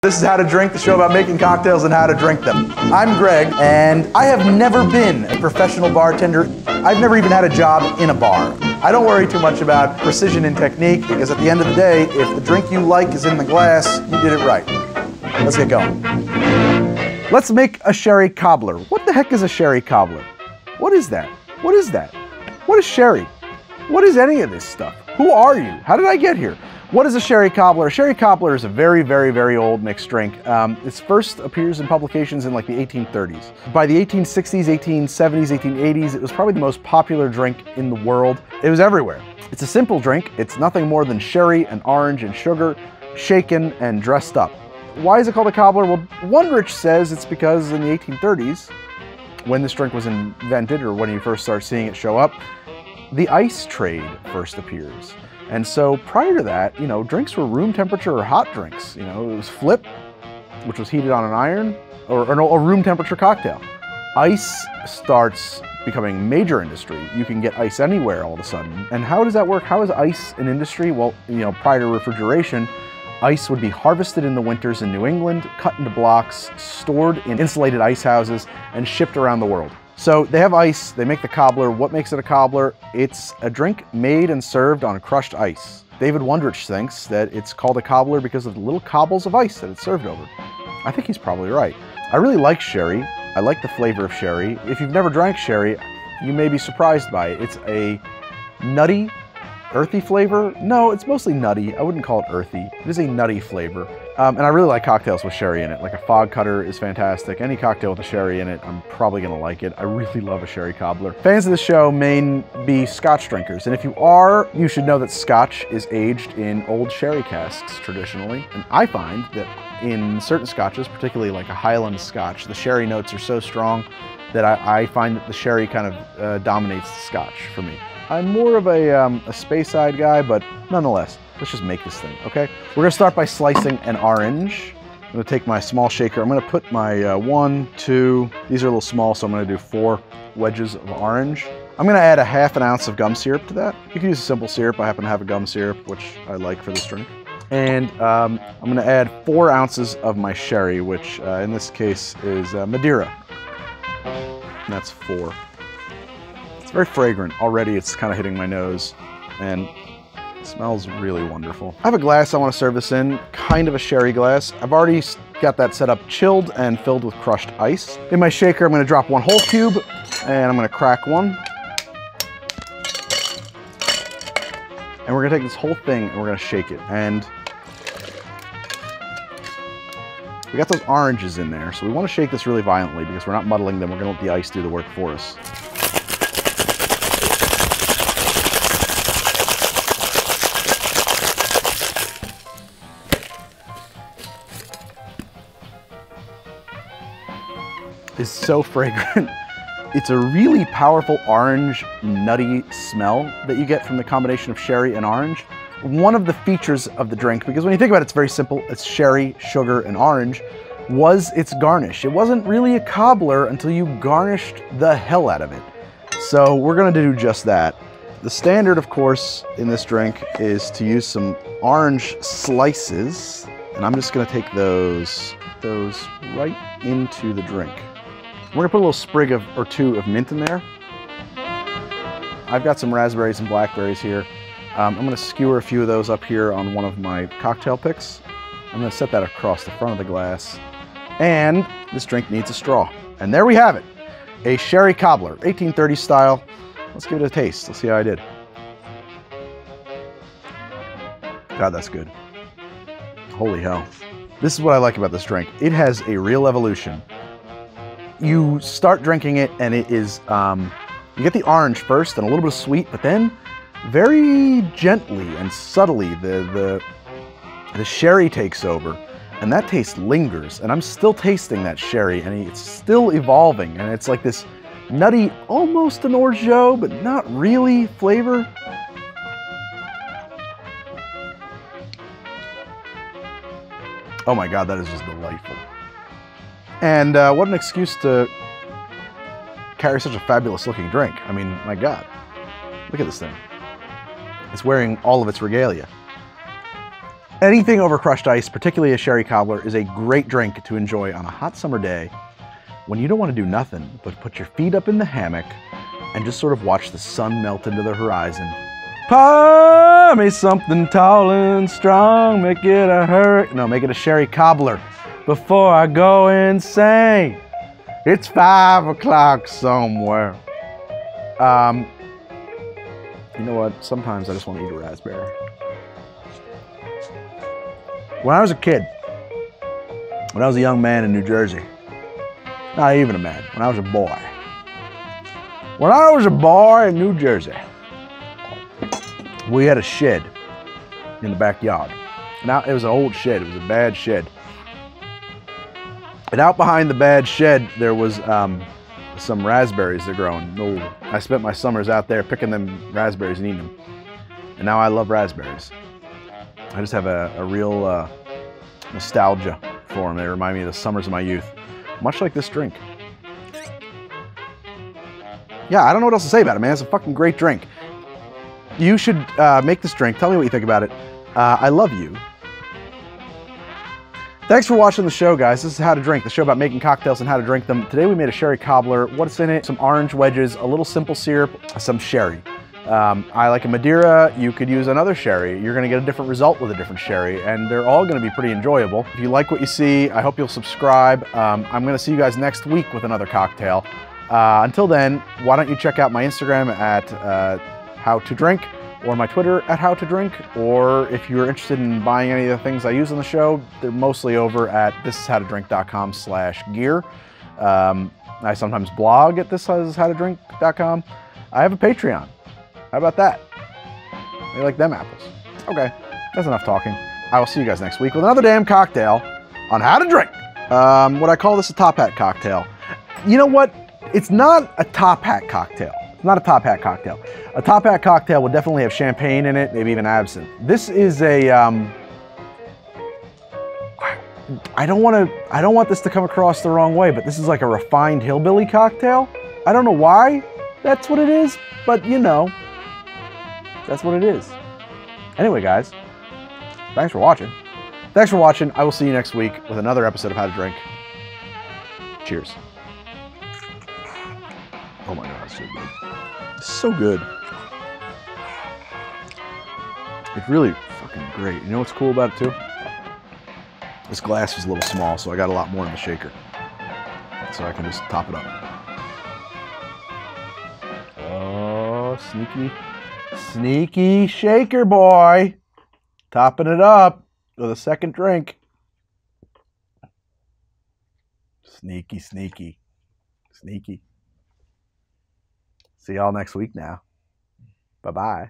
This is How to Drink, the show about making cocktails and how to drink them. I'm Greg, and I have never been a professional bartender. I've never even had a job in a bar. I don't worry too much about precision and technique, because at the end of the day, if the drink you like is in the glass, you did it right. Let's get going. Let's make a Sherry Cobbler. What the heck is a Sherry Cobbler? What is that? What is that? What is sherry? What is any of this stuff? Who are you? How did I get here? What is a Sherry Cobbler? A Sherry Cobbler is a very, very, very old mixed drink. It first appears in publications in like the 1830s. By the 1860s, 1870s, 1880s, it was probably the most popular drink in the world. It was everywhere. It's a simple drink. It's nothing more than sherry and orange and sugar, shaken and dressed up. Why is it called a cobbler? Well, Wondrich says it's because in the 1830s, when this drink was invented, or when you first start seeing it show up, the ice trade first appears. And so prior to that, you know, drinks were room temperature or hot drinks. You know, it was flip, which was heated on an iron, or a room temperature cocktail. Ice starts becoming major industry. You can get ice anywhere all of a sudden. And how does that work? How is ice an industry? Well, you know, prior to refrigeration, ice would be harvested in the winters in New England, cut into blocks, stored in insulated ice houses, and shipped around the world. So they have ice, they make the cobbler. What makes it a cobbler? It's a drink made and served on crushed ice. David Wondrich thinks that it's called a cobbler because of the little cobbles of ice that it's served over. I think he's probably right. I really like sherry. I like the flavor of sherry. If you've never drank sherry, you may be surprised by it. It's a nutty, earthy flavor. No, it's mostly nutty. I wouldn't call it earthy. It is a nutty flavor. And I really like cocktails with sherry in it. Like a fog cutter is fantastic. Any cocktail with a sherry in it, I'm probably gonna like it. I really love a Sherry Cobbler. Fans of the show may be Scotch drinkers. And if you are, you should know that Scotch is aged in old sherry casks traditionally. And I find that in certain Scotches, particularly like a Highland Scotch, the sherry notes are so strong that I find that the sherry kind of dominates the Scotch for me. I'm more of a Speyside guy, but nonetheless, let's just make this thing, okay? We're gonna start by slicing an orange. I'm gonna take my small shaker. I'm gonna put my 1, 2, these are a little small, so I'm gonna do 4 wedges of orange. I'm gonna add a ½ ounce of gum syrup to that. You can use a simple syrup. I happen to have a gum syrup, which I like for this drink. And I'm gonna add 4 ounces of my sherry, which in this case is Madeira. And that's 4. It's very fragrant. Already it's kind of hitting my nose, and it smells really wonderful. I have a glass I want to serve this in, kind of a sherry glass. I've already got that set up chilled and filled with crushed ice. In my shaker, I'm going to drop 1 whole cube, and I'm going to crack 1. And we're going to take this whole thing and we're going to shake it. And we got those oranges in there, so we want to shake this really violently because we're not muddling them. We're going to let the ice do the work for us. Is so fragrant. It's a really powerful orange, nutty smell that you get from the combination of sherry and orange. One of the features of the drink, because when you think about it, it's very simple, it's sherry, sugar, and orange, was its garnish. It wasn't really a cobbler until you garnished the hell out of it. So we're gonna do just that. The standard, of course, in this drink is to use some orange slices, and I'm just gonna take those right into the drink. We're gonna put a little sprig or 2 of mint in there. I've got some raspberries and blackberries here. I'm gonna skewer a few of those up here on one of my cocktail picks. I'm gonna set that across the front of the glass. And this drink needs a straw. And there we have it, a Sherry Cobbler, 1830s style. Let's give it a taste. Let's see how I did. God, that's good. Holy hell. This is what I like about this drink. It has a real evolution. You start drinking it and it is, you get the orange first and a little bit of sweet, but then very gently and subtly the sherry takes over, and that taste lingers, and I'm still tasting that sherry, and it's still evolving, and it's like this nutty, almost an orgeat, but not really flavor. Oh my God, that is just delightful. And what an excuse to carry such a fabulous looking drink. I mean, my God, look at this thing. It's wearing all of its regalia. Anything over crushed ice, particularly a Sherry Cobbler, is a great drink to enjoy on a hot summer day when you don't want to do nothing but put your feet up in the hammock and just sort of watch the sun melt into the horizon. Pour me something tall and strong, make it a hurry. No, make it a Sherry Cobbler before I go insane. It's 5 o'clock somewhere. You know what? Sometimes I just want to eat a raspberry. When I was a kid, when I was a young man in New Jersey, not even a man, when I was a boy. When I was a boy in New Jersey, we had a shed in the backyard. Now, it was an old shed, it was a bad shed. And out behind the bad shed, there was some raspberries that are growing. Oh, I spent my summers out there picking them raspberries and eating them. And now I love raspberries. I just have a real nostalgia for them. They remind me of the summers of my youth. Much like this drink. Yeah, I don't know what else to say about it, man. It's a fucking great drink. You should make this drink. Tell me what you think about it. I love you. Thanks for watching the show, guys. This is How to Drink, the show about making cocktails and how to drink them. Today we made a Sherry Cobbler. What's in it? Some orange wedges, a little simple syrup, some sherry. I like a Madeira. You could use another sherry. You're gonna get a different result with a different sherry, and they're all gonna be pretty enjoyable. If you like what you see, I hope you'll subscribe. I'm gonna see you guys next week with another cocktail. Until then, why don't you check out my Instagram at How to Drink, or my Twitter at How to Drink, or if you're interested in buying any of the things I use on the show, they're mostly over at thisishowtodrink.com/gear. I sometimes blog at thisishowtodrink.com. I have a Patreon. How about that? They like them apples. Okay, that's enough talking. I will see you guys next week with another damn cocktail on How to Drink. What I call this a top hat cocktail. You know what? It's not a top hat cocktail. It's not a top hat cocktail. A top hat cocktail would definitely have champagne in it, maybe even absinthe. This is a, I don't want this to come across the wrong way, but this is like a refined hillbilly cocktail. I don't know why that's what it is, but you know, that's what it is. Anyway, guys, thanks for watching. Thanks for watching. I will see you next week with another episode of How to Drink. Cheers. Oh my God, it's so good. It's so good. It's really fucking great. You know what's cool about it too? This glass is a little small, so I got a lot more in the shaker. So I can just top it up. Oh, sneaky shaker boy. Topping it up with a second drink. Sneaky. See y'all next week now. Bye-bye.